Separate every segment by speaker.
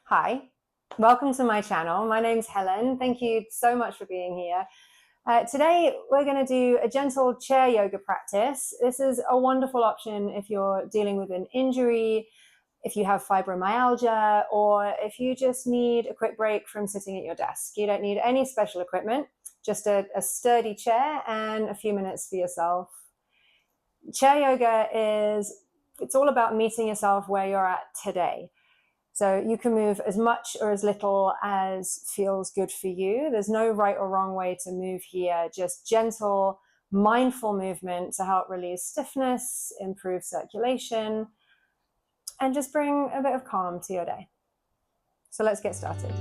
Speaker 1: Hi, welcome to my channel. My name's Helen. Thank you so much for being here. Today we're going to do a gentle chair yoga practice. This is a wonderful option if you're dealing with an injury, if you have fibromyalgia, or if you just need a quick break from sitting at your desk. You don't need any special equipment, just a sturdy chair and a few minutes for yourself. Chair yoga it's all about meeting yourself where you're at today. So you can move as much or as little as feels good for you. There's no right or wrong way to move here, just gentle, mindful movement to help release stiffness, improve circulation, and just bring a bit of calm to your day. So let's get started.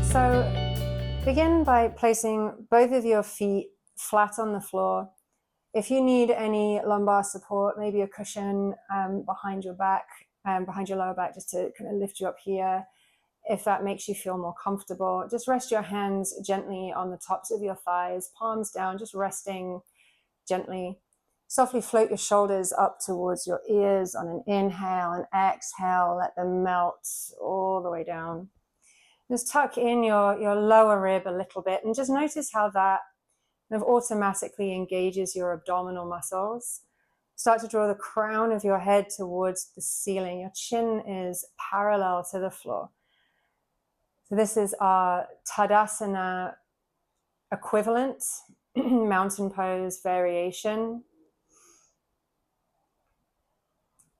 Speaker 1: So begin by placing both of your feet flat on the floor. If you need any lumbar support, maybe a cushion behind your back, behind your lower back, just to kind of lift you up here. If that makes you feel more comfortable, just rest your hands gently on the tops of your thighs, palms down, just resting gently. Softly float your shoulders up towards your ears on an inhale, and exhale, let them melt all the way down. Just tuck in your lower rib a little bit and just notice how that kind of automatically engages your abdominal muscles. Start to draw the crown of your head towards the ceiling. Your chin is parallel to the floor. So this is our Tadasana equivalent, mountain pose variation.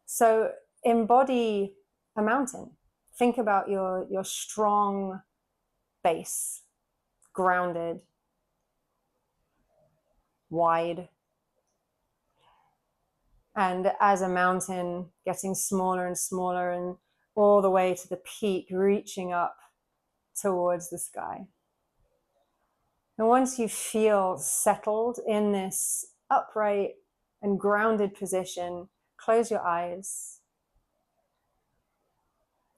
Speaker 1: So embody a mountain. Think about your strong base, grounded, wide, and as a mountain getting smaller and smaller, and all the way to the peak, reaching up towards the sky. And once you feel settled in this upright and grounded position, close your eyes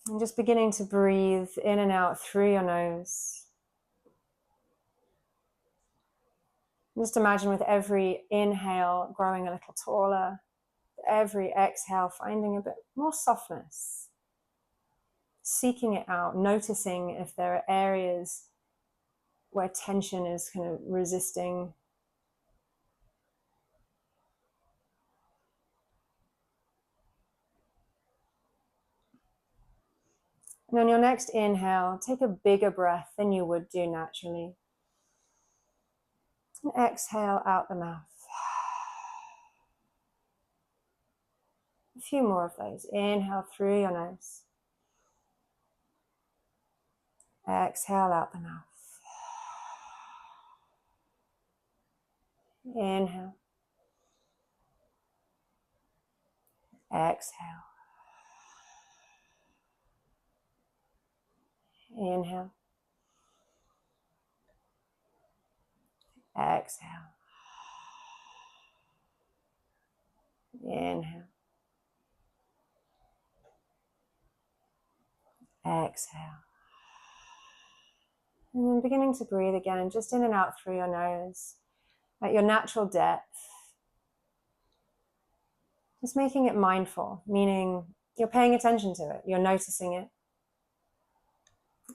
Speaker 1: and just beginning to breathe in and out through your nose. Just imagine with every inhale growing a little taller, every exhale finding a bit more softness, seeking it out, noticing if there are areas where tension is kind of resisting. And on your next inhale, take a bigger breath than you would do naturally. And exhale out the mouth. A few more of those. Inhale through your nose. Exhale out the mouth. Inhale. Exhale. Inhale. Exhale. Inhale. Exhale. And then beginning to breathe again, just in and out through your nose, at your natural depth. Just making it mindful, meaning you're paying attention to it, you're noticing it,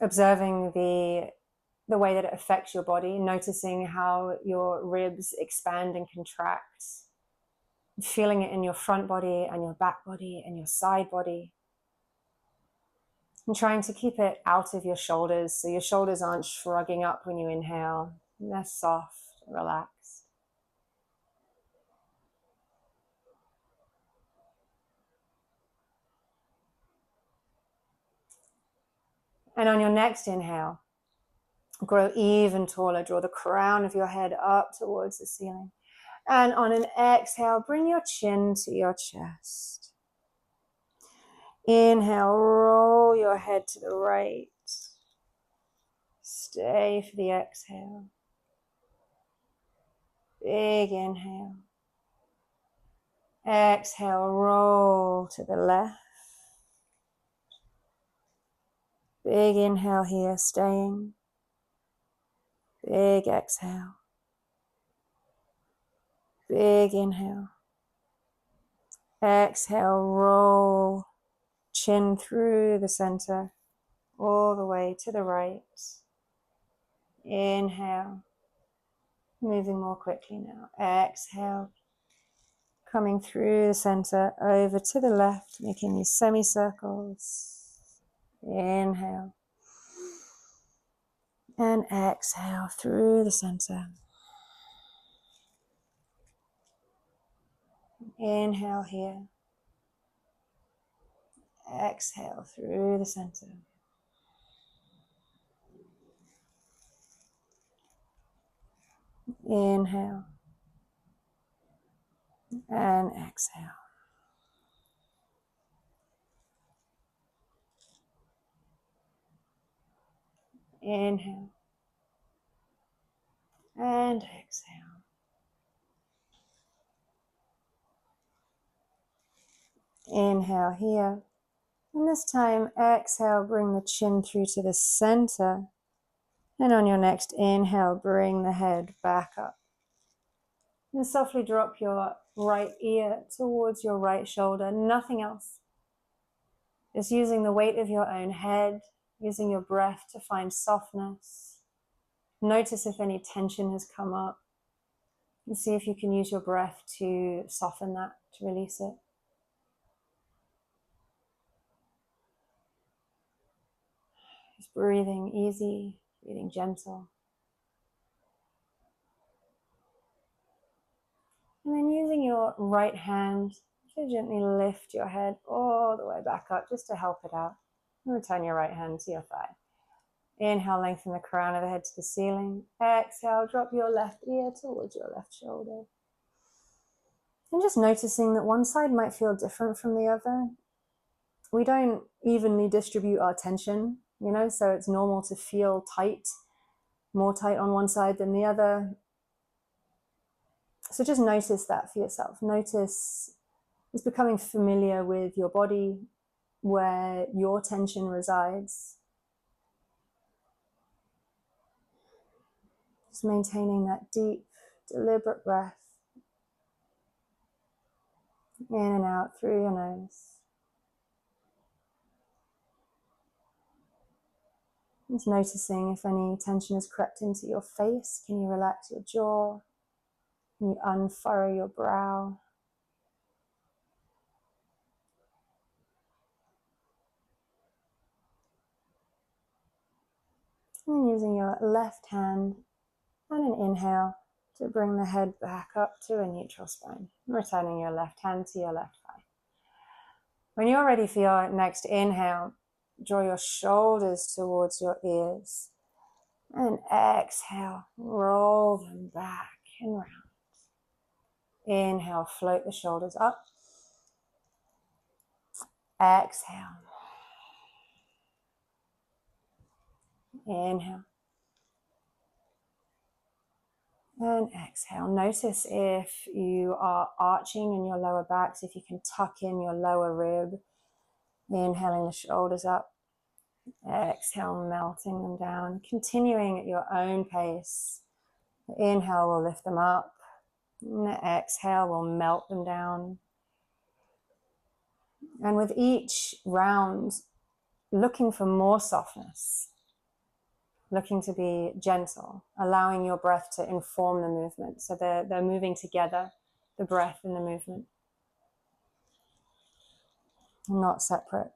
Speaker 1: observing the way that it affects your body, noticing how your ribs expand and contract, feeling it in your front body and your back body and your side body. And trying to keep it out of your shoulders so your shoulders aren't shrugging up when you inhale. They're soft, relaxed. And on your next inhale, grow even taller. Draw the crown of your head up towards the ceiling. And on an exhale, bring your chin to your chest. Inhale, roll your head to the right. Stay for the exhale. Big inhale. Exhale, roll to the left. Big inhale here, staying. Big exhale. Big inhale. Exhale, roll chin through the center, all the way to the right. Inhale, moving more quickly now. Exhale, coming through the center, over to the left, making these semicircles. Inhale. And exhale through the center. Inhale here. Exhale through the center. Inhale. And exhale. Inhale. And exhale. Inhale here. And this time, exhale, bring the chin through to the center. And on your next inhale, bring the head back up. And softly drop your right ear towards your right shoulder. Nothing else. Just using the weight of your own head, using your breath to find softness. Notice if any tension has come up. And see if you can use your breath to soften that, to release it. Just breathing easy, breathing gentle. And then using your right hand to gently lift your head all the way back up just to help it out. And return your right hand to your thigh. Inhale, lengthen the crown of the head to the ceiling. Exhale, drop your left ear towards your left shoulder. And just noticing that one side might feel different from the other. We don't evenly distribute our tension, so it's normal to feel tight, more tight on one side than the other. So just notice that for yourself. Notice it's becoming familiar with your body, where your tension resides. Just maintaining that deep, deliberate breath. In and out through your nose. Just noticing if any tension has crept into your face. Can you relax your jaw? Can you unfurrow your brow? And using your left hand and an inhale to bring the head back up to a neutral spine. Returning your left hand to your left thigh. When you're ready for your next inhale, draw your shoulders towards your ears. And exhale, roll them back and round. Inhale, float the shoulders up. Exhale. Inhale. And exhale. Notice if you are arching in your lower back, so if you can tuck in your lower rib. Inhaling the shoulders up. Exhale, melting them down. Continuing at your own pace. The inhale will lift them up. And the exhale will melt them down. And with each round, looking for more softness. Looking to be gentle, allowing your breath to inform the movement. So they're moving together, the breath and the movement, not separate.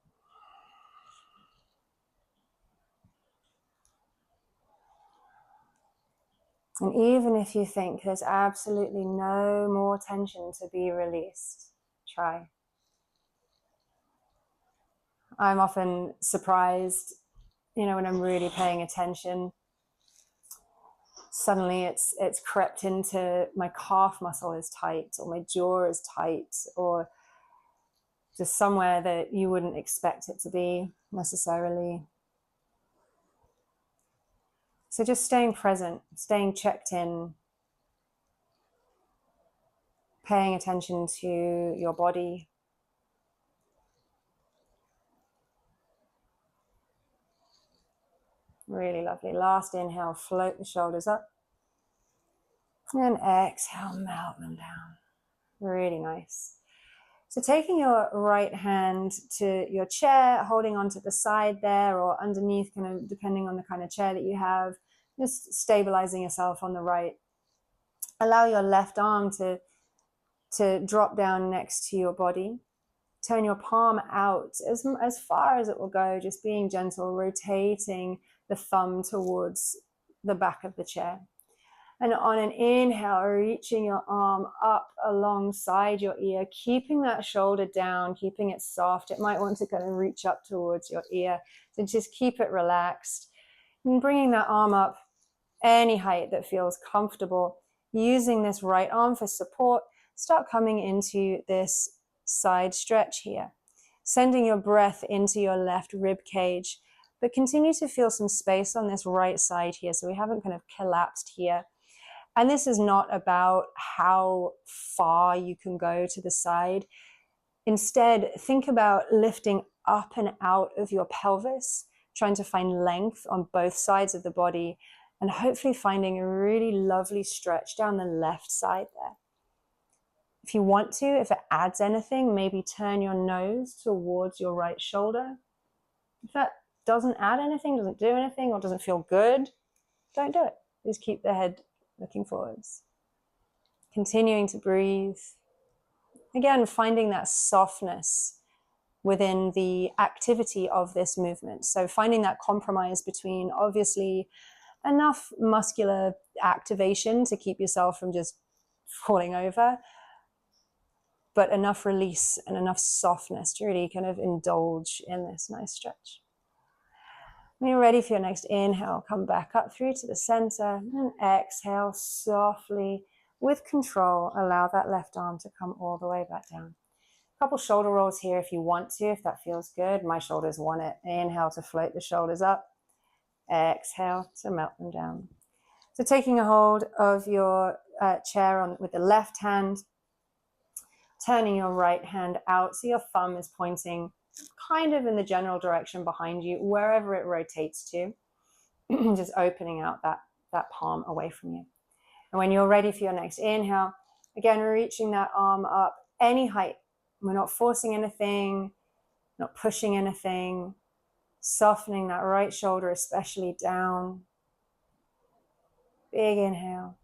Speaker 1: And even if you think there's absolutely no more tension to be released, try. I'm often surprised, when I'm really paying attention, suddenly it's crept into my calf muscle is tight, or my jaw is tight, or just somewhere that you wouldn't expect it to be necessarily. So just staying present, staying checked in, paying attention to your body. Really lovely. Last inhale, float the shoulders up. And exhale, melt them down. Really nice. So taking your right hand to your chair, holding onto the side there or underneath, kind of depending on the kind of chair that you have, just stabilizing yourself on the right. Allow your left arm to drop down next to your body. Turn your palm out as far as it will go, just being gentle, rotating the thumb towards the back of the chair. And on an inhale, reaching your arm up alongside your ear, keeping that shoulder down, keeping it soft. It might want to kind of reach up towards your ear. So just keep it relaxed. And bringing that arm up any height that feels comfortable. Using this right arm for support, start coming into this side stretch here. Sending your breath into your left rib cage, but continue to feel some space on this right side here. So we haven't kind of collapsed here. And this is not about how far you can go to the side. Instead, think about lifting up and out of your pelvis, trying to find length on both sides of the body, and hopefully finding a really lovely stretch down the left side there. If you want to, if it adds anything, maybe turn your nose towards your right shoulder. If that doesn't add anything, doesn't do anything, or doesn't feel good, don't do it. Just keep the head looking forwards. Continuing to breathe. Again, finding that softness within the activity of this movement. So finding that compromise between obviously enough muscular activation to keep yourself from just falling over, but enough release and enough softness to really kind of indulge in this nice stretch. When you're ready for your next inhale, come back up through to the center and exhale softly with control. Allow that left arm to come all the way back down. A couple shoulder rolls here if you want to, if that feels good. My shoulders want it. Inhale to float the shoulders up. Exhale to melt them down. So taking a hold of your chair with the left hand, turning your right hand out so your thumb is pointing kind of in the general direction behind you, wherever it rotates to, just opening out that palm away from you. And when you're ready for your next inhale, again, reaching that arm up any height. We're not forcing anything, not pushing anything, softening that right shoulder, especially down. Big inhale,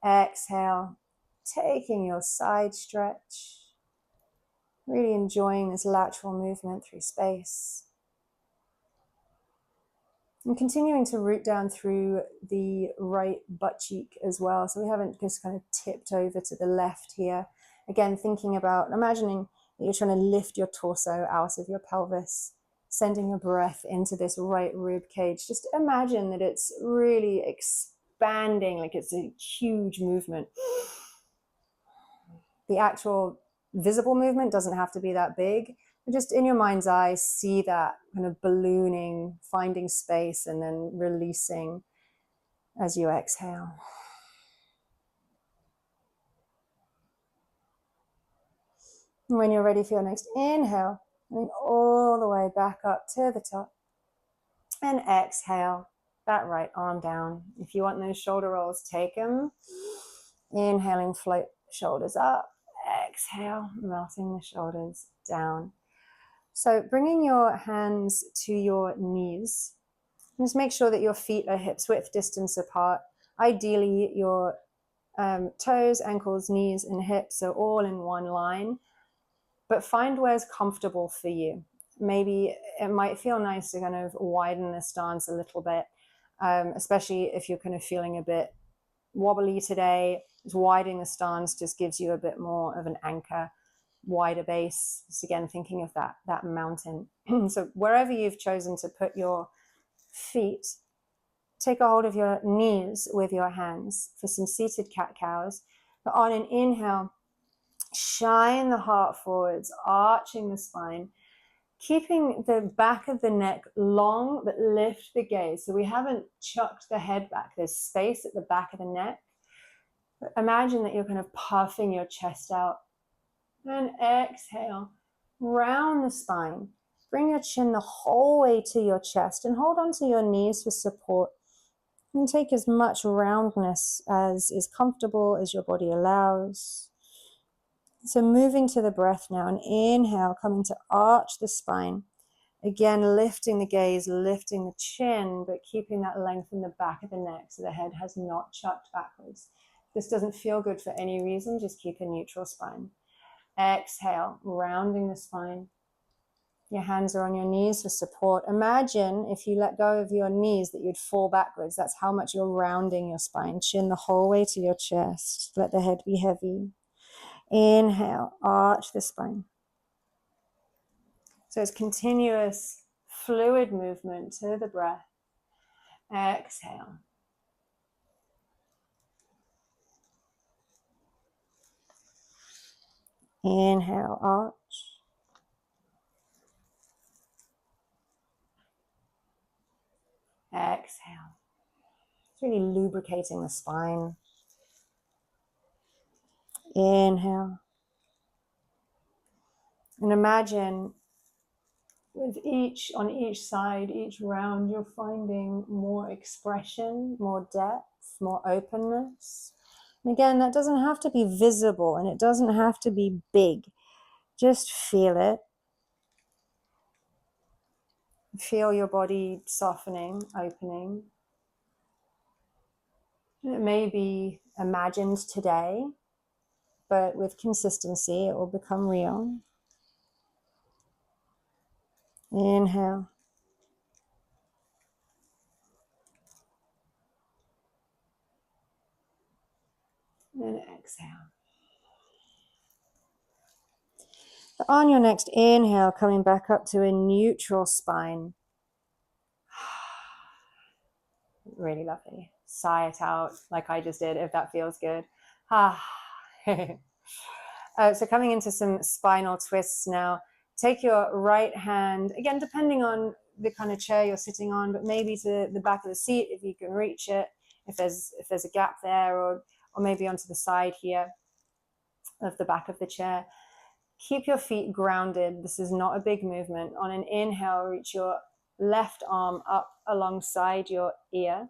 Speaker 1: exhale, taking your side stretch. Really enjoying this lateral movement through space. And continuing to root down through the right butt cheek as well. So we haven't just kind of tipped over to the left here. Again, thinking about, imagining that you're trying to lift your torso out of your pelvis, sending your breath into this right rib cage. Just imagine that it's really expanding, like it's a huge movement. The actual visible movement doesn't have to be that big, but just in your mind's eye, see that kind of ballooning, finding space, and then releasing as you exhale. And when you're ready for your next inhale, coming all the way back up to the top, and exhale that right arm down. If you want those shoulder rolls, take them. Inhaling, float shoulders up. Exhale, melting the shoulders down. So bringing your hands to your knees, just make sure that your feet are hips width distance apart. Ideally, your toes, ankles, knees, and hips are all in one line, but find where's comfortable for you. Maybe it might feel nice to kind of widen the stance a little bit, especially if you're kind of feeling a bit wobbly today. Just widening the stance just gives you a bit more of an anchor, wider base. Just again, thinking of that mountain. So wherever you've chosen to put your feet, take a hold of your knees with your hands for some seated cat-cows. But on an inhale, shine the heart forwards, arching the spine, keeping the back of the neck long, but lift the gaze. So we haven't chucked the head back. There's space at the back of the neck. But imagine that you're kind of puffing your chest out. And exhale, round the spine. Bring your chin the whole way to your chest and hold onto your knees for support. And take as much roundness as is comfortable as your body allows. So moving to the breath now, and inhale, coming to arch the spine. Again, lifting the gaze, lifting the chin, but keeping that length in the back of the neck so the head has not chucked backwards. If this doesn't feel good for any reason, just keep a neutral spine. Exhale, rounding the spine. Your hands are on your knees for support. Imagine if you let go of your knees that you'd fall backwards. That's how much you're rounding your spine. Chin the whole way to your chest. Let the head be heavy. Inhale, arch the spine. So it's continuous fluid movement to the breath. Exhale. Inhale, arch. Exhale. It's really lubricating the spine. Inhale. And imagine with on each side, each round, you're finding more expression, more depth, more openness. And again, that doesn't have to be visible and it doesn't have to be big. Just feel it. Feel your body softening, opening. It may be imagined today, but with consistency, it will become real. Inhale. And exhale. On your next inhale, coming back up to a neutral spine. Really lovely. Sigh it out like I just did, if that feels good. So coming into some spinal twists now. Take your right hand, again, depending on the kind of chair you're sitting on, but maybe to the back of the seat if you can reach it, if there's a gap there, or maybe onto the side here of the back of the chair. Keep your feet grounded. This is not a big movement. On an inhale, reach your left arm up alongside your ear.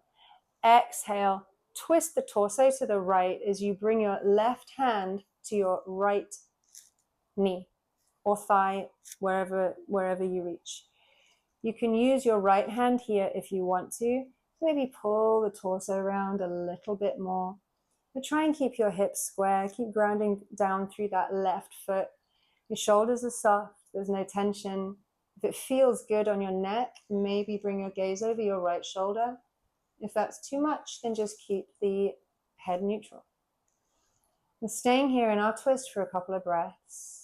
Speaker 1: Exhale, twist the torso to the right as you bring your left hand to your right knee or thigh, wherever you reach. You can use your right hand here if you want to. Maybe pull the torso around a little bit more. But try and keep your hips square. Keep grounding down through that left foot. Your shoulders are soft. There's no tension. If it feels good on your neck, maybe bring your gaze over your right shoulder. If that's too much, then just keep the head neutral. And staying here in our twist for a couple of breaths.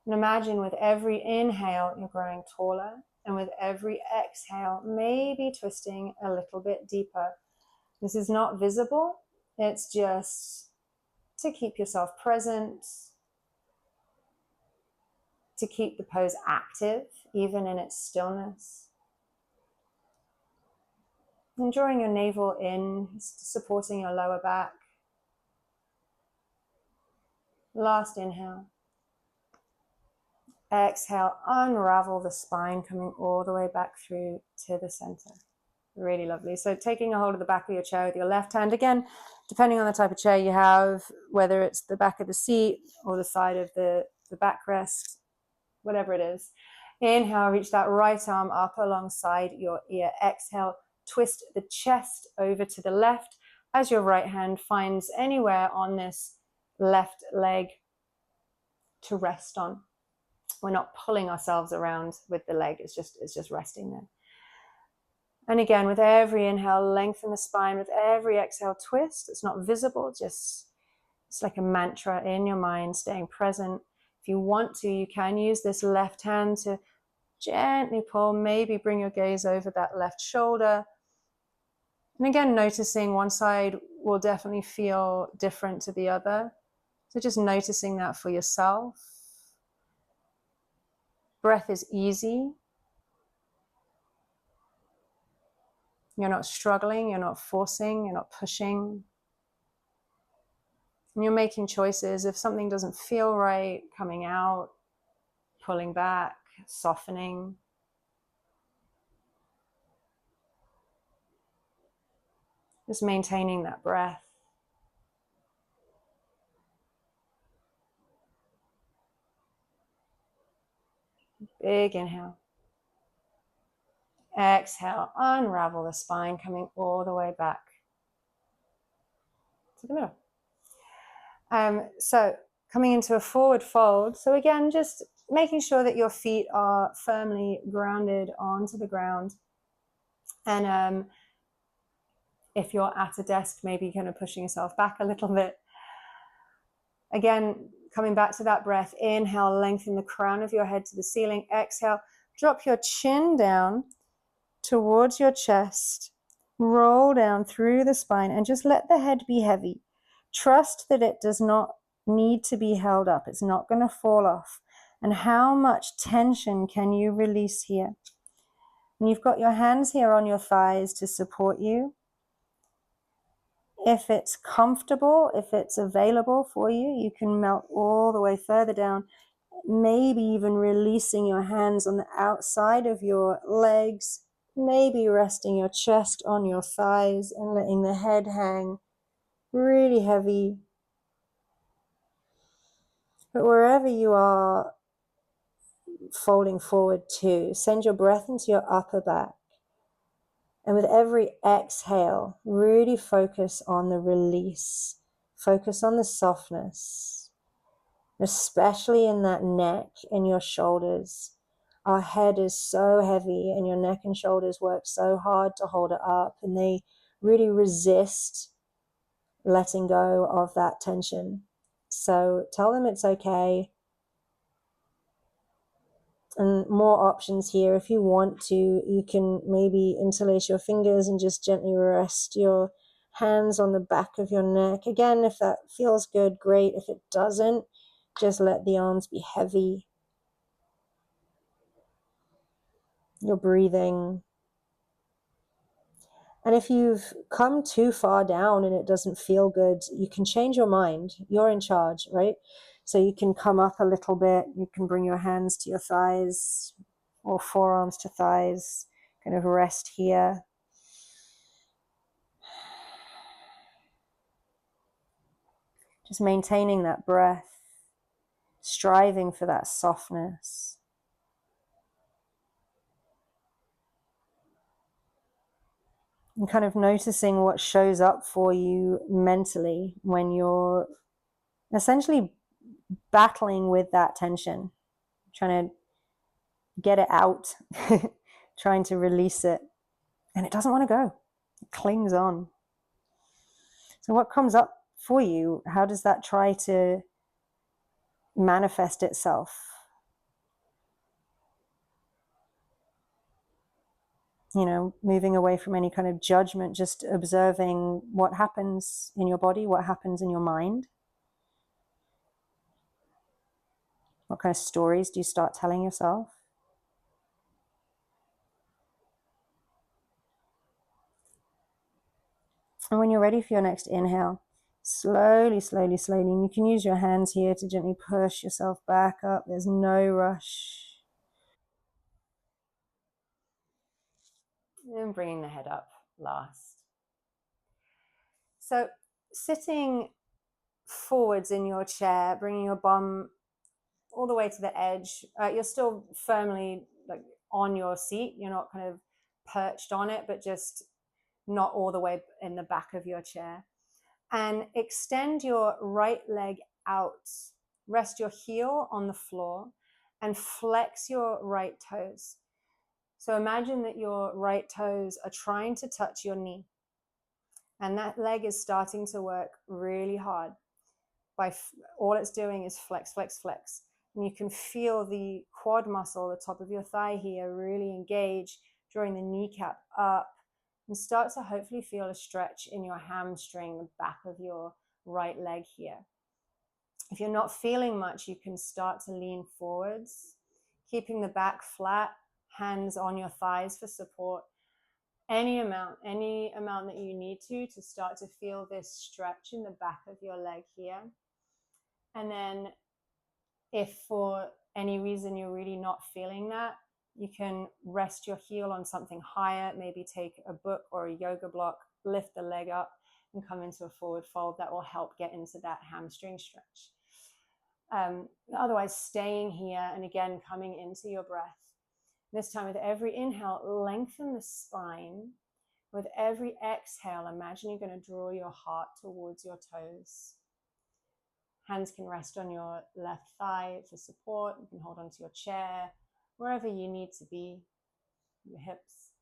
Speaker 1: And imagine with every inhale, you're growing taller. And with every exhale, maybe twisting a little bit deeper. This is not visible. It's just to keep yourself present, to keep the pose active, even in its stillness. And drawing your navel in, supporting your lower back. Last inhale. Exhale, unravel the spine, coming all the way back through to the center. Really lovely. So taking a hold of the back of your chair with your left hand, again, depending on the type of chair you have, whether it's the back of the seat or the side of the backrest, whatever it is. Inhale, reach that right arm up alongside your ear. Exhale, twist the chest over to the left as your right hand finds anywhere on this left leg to rest on. We're not pulling ourselves around with the leg, it's just resting there. And again, with every inhale, lengthen the spine. With every exhale, twist. It's not visible, just it's like a mantra in your mind, staying present. If you want to, you can use this left hand to gently pull, maybe bring your gaze over that left shoulder. And again, noticing one side will definitely feel different to the other. So just noticing that for yourself. Breath is easy. You're not struggling, you're not forcing, you're not pushing. And you're making choices. If something doesn't feel right, coming out, pulling back, softening. Just maintaining that breath. Big inhale. Exhale, unravel the spine, coming all the way back to the middle. So coming into a forward fold. So again, just making sure that your feet are firmly grounded onto the ground. And if you're at a desk, maybe kind of pushing yourself back a little bit. Again, coming back to that breath. Inhale, lengthen the crown of your head to the ceiling. Exhale, drop your chin down towards your chest. Roll down through the spine and just let the head be heavy. Trust that it does not need to be held up. It's not going to fall off. And how much tension can you release here? And you've got your hands here on your thighs to support you. If it's comfortable, if it's available for you, you can melt all the way further down, maybe even releasing your hands on the outside of your legs, maybe resting your chest on your thighs and letting the head hang really heavy. But wherever you are folding forward to, send your breath into your upper back. And with every exhale, really focus on the release. Focus on the softness, especially in that neck and your shoulders. Our head is so heavy and your neck and shoulders work so hard to hold it up, and they really resist letting go of that tension. So tell them it's okay. And more options here. If you want to, you can maybe interlace your fingers and just gently rest your hands on the back of your neck. Again, if that feels good, great. If it doesn't, just let the arms be heavy. You're breathing. And if you've come too far down and it doesn't feel good, you can change your mind. You're in charge, right? So you can come up a little bit. You can bring your hands to your thighs or forearms to thighs. Kind of rest here. Just maintaining that breath, striving for that softness. And kind of noticing what shows up for you mentally when you're essentially battling with that tension, trying to get it out, trying to release it. And it doesn't want to go. It clings on. So what comes up for you? How does that try to manifest itself? You know, moving away from any kind of judgment, just observing what happens in your body, what happens in your mind. What kind of stories do you start telling yourself? And when you're ready for your next inhale, slowly, slowly, slowly, and you can use your hands here to gently push yourself back up. There's no rush. And bringing the head up last. So sitting forwards in your chair, bringing your bum all the way to the edge. You're still firmly like on your seat. You're not kind of perched on it, but just not all the way in the back of your chair. And extend your right leg out. Rest your heel on the floor and flex your right toes. So imagine that your right toes are trying to touch your knee. And that leg is starting to work really hard. All it's doing is flex, flex, flex. And you can feel the quad muscle, the top of your thigh here, really engage, drawing the kneecap up, and start to hopefully feel a stretch in your hamstring, the back of your right leg here. If you're not feeling much, you can start to lean forwards, keeping the back flat, hands on your thighs for support. Any amount that you need to start to feel this stretch in the back of your leg here. And then if for any reason you're really not feeling that, you can rest your heel on something higher, maybe take a book or a yoga block, lift the leg up and come into a forward fold. That will help get into that hamstring stretch. Otherwise, staying here and again coming into your breath. This time, with every inhale, lengthen the spine. With every exhale, imagine you're going to draw your heart towards your toes. Hands can rest on your left thigh for support. You can hold onto your chair, wherever you need to be. Your hips.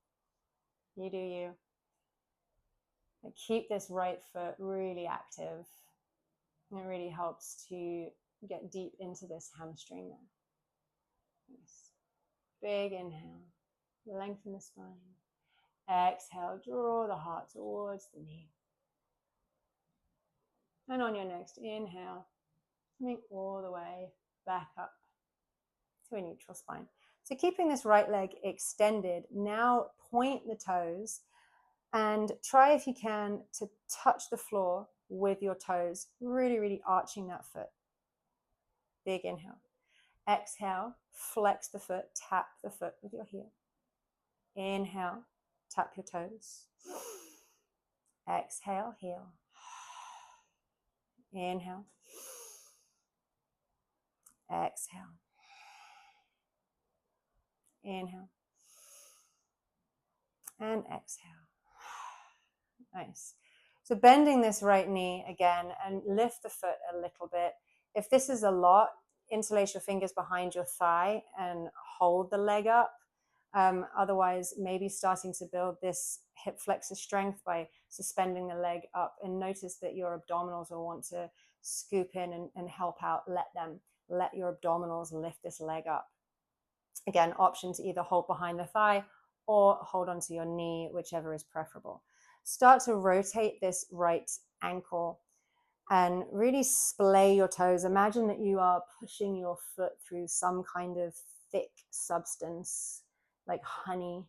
Speaker 1: You do you. And keep this right foot really active. It really helps to get deep into this hamstring there. Nice. Big inhale. Lengthen the spine. Exhale, draw the heart towards the knee. And on your next inhale, coming all the way back up to a neutral spine. So keeping this right leg extended, now point the toes and try, if you can, to touch the floor with your toes, really, really arching that foot. Big inhale. Exhale, flex the foot, tap the foot with your heel. Inhale, tap your toes. Exhale, heel. Inhale. Exhale. Inhale. And exhale. Nice. So bending this right knee again and lift the foot a little bit. If this is a lot, interlace your fingers behind your thigh and hold the leg up. Otherwise, maybe starting to build this hip flexor strength by suspending the leg up, and notice that your abdominals will want to scoop in and help out. Let your abdominals lift this leg up. Again, option to either hold behind the thigh or hold onto your knee, whichever is preferable. Start to rotate this right ankle and really splay your toes. Imagine that you are pushing your foot through some kind of thick substance like honey.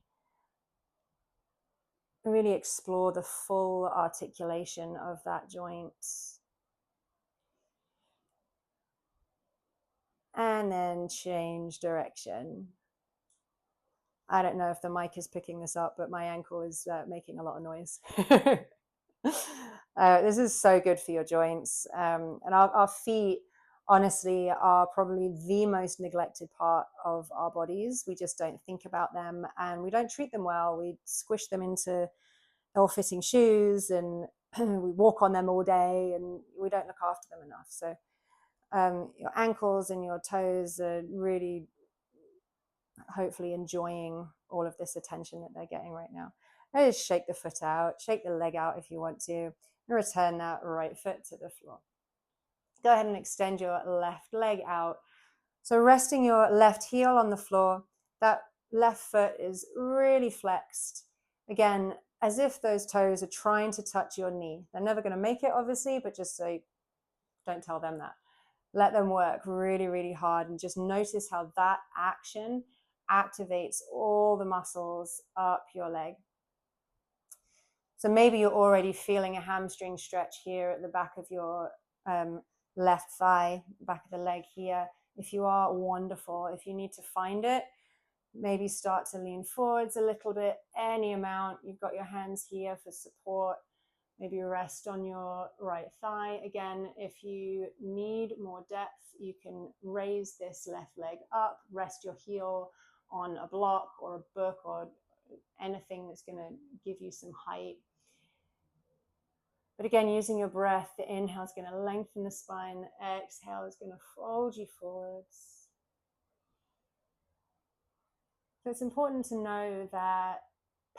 Speaker 1: Really explore the full articulation of that joint. And then change direction. I don't know if the mic is picking this up, but my ankle is making a lot of noise. This is so good for your joints. And our feet, honestly, are probably the most neglected part of our bodies. We just don't think about them and we don't treat them well. We squish them into ill-fitting shoes and we walk on them all day and we don't look after them enough. So your ankles and your toes are really hopefully enjoying all of this attention that they're getting right now. Just shake the foot out, shake the leg out if you want to, and return that right foot to the floor. Go ahead and extend your left leg out. So resting your left heel on the floor, that left foot is really flexed. Again, as if those toes are trying to touch your knee. They're never going to make it, obviously, but just so don't tell them that. Let them work really, really hard and just notice how that action activates all the muscles up your leg. So maybe you're already feeling a hamstring stretch here at the back of your left thigh, back of the leg here. If you are, wonderful. If you need to find it, maybe start to lean forwards a little bit, any amount. You've got your hands here for support. Maybe rest on your right thigh. Again, if you need more depth, you can raise this left leg up, rest your heel on a block or a book or anything that's going to give you some height. But again, using your breath, the inhale is going to lengthen the spine, the exhale is going to fold you forwards. So it's important to know that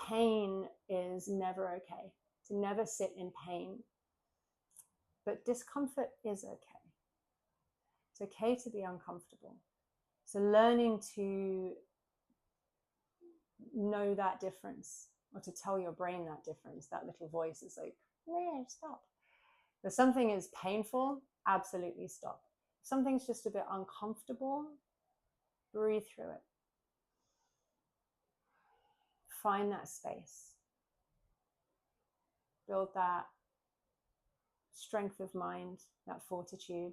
Speaker 1: pain is never okay, to never sit in pain. But discomfort is okay. It's okay to be uncomfortable. So learning to know that difference, or to tell your brain that difference, that little voice is like, no, stop. If something is painful, absolutely stop. If something's just a bit uncomfortable, breathe through it. Find that space. Build that strength of mind, that fortitude.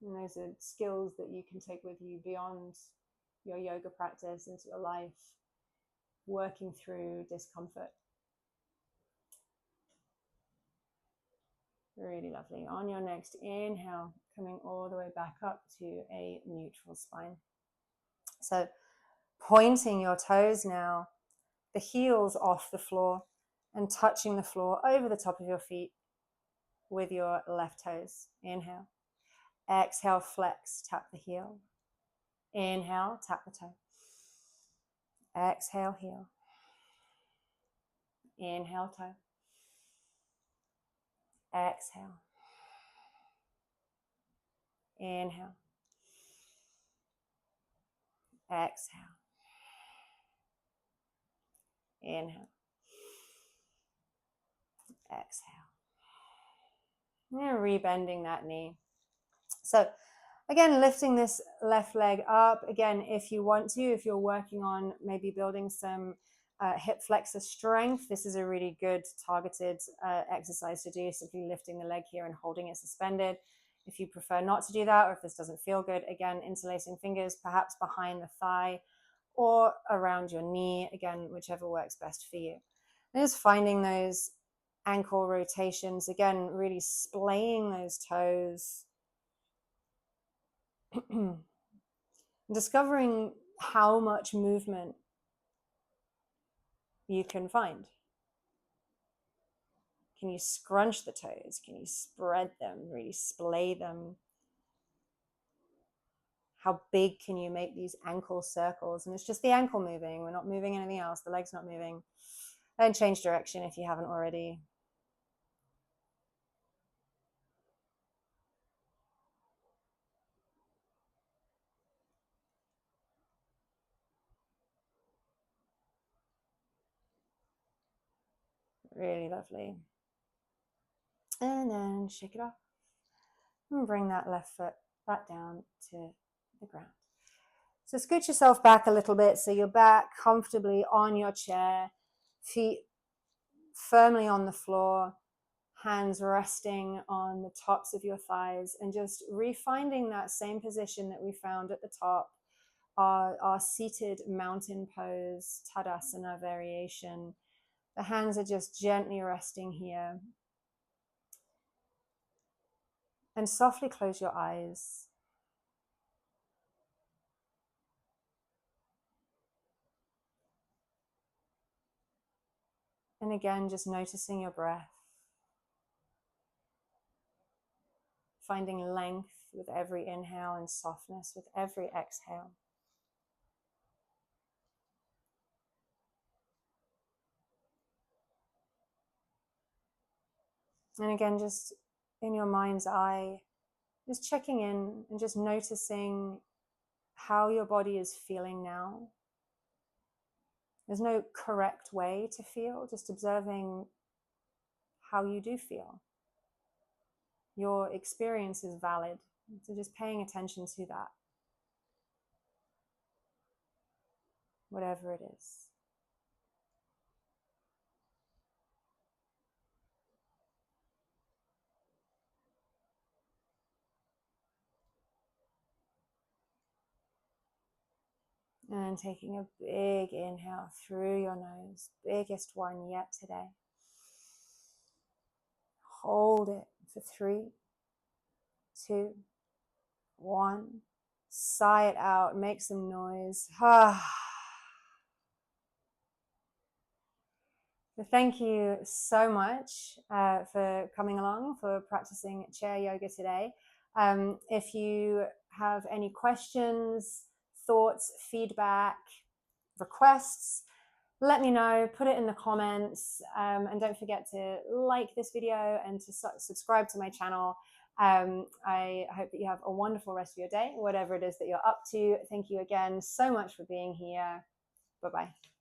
Speaker 1: And those are skills that you can take with you beyond your yoga practice into your life, working through discomfort. Really lovely. On your next inhale, coming all the way back up to a neutral spine. So pointing your toes now, the heels off the floor, and touching the floor over the top of your feet with your left toes. Inhale. Exhale, flex, tap the heel. Inhale, tap the toe. Exhale, heel. Inhale, toe. Exhale. Inhale. Exhale. Inhale. Exhale. And rebending that knee. So again, lifting this left leg up. Again, if you want to, if you're working on maybe building some hip flexor strength, this is a really good targeted exercise to do. Simply lifting the leg here and holding it suspended. If you prefer not to do that, or if this doesn't feel good, again, interlacing fingers, perhaps behind the thigh or around your knee, again, whichever works best for you. And just finding those ankle rotations, again, really splaying those toes. Discovering how much movement you can find. Can you scrunch the toes? Can you spread them, really splay them? How big can you make these ankle circles? And it's just the ankle moving. We're not moving anything else. The leg's not moving. Don't change direction if you haven't already. Really lovely. And then shake it off. And bring that left foot back down to the ground. So scoot yourself back a little bit so you're back comfortably on your chair, feet firmly on the floor, hands resting on the tops of your thighs, and just refinding that same position that we found at the top, our seated mountain pose, Tadasana variation. The hands are just gently resting here. And softly close your eyes. And again, just noticing your breath. Finding length with every inhale and softness with every exhale. And again, just in your mind's eye, just checking in and just noticing how your body is feeling now. There's no correct way to feel, just observing how you do feel. Your experience is valid, so just paying attention to that, whatever it is. And taking a big inhale through your nose, biggest one yet today. Hold it for 3, 2, 1. Sigh it out, make some noise. So thank you so much for coming along, for practicing chair yoga today. If you have any questions, thoughts, feedback, requests, let me know, put it in the comments, and don't forget to like this video and to subscribe to my channel. I hope that you have a wonderful rest of your day, whatever it is that you're up to. Thank you again so much for being here. Bye-bye.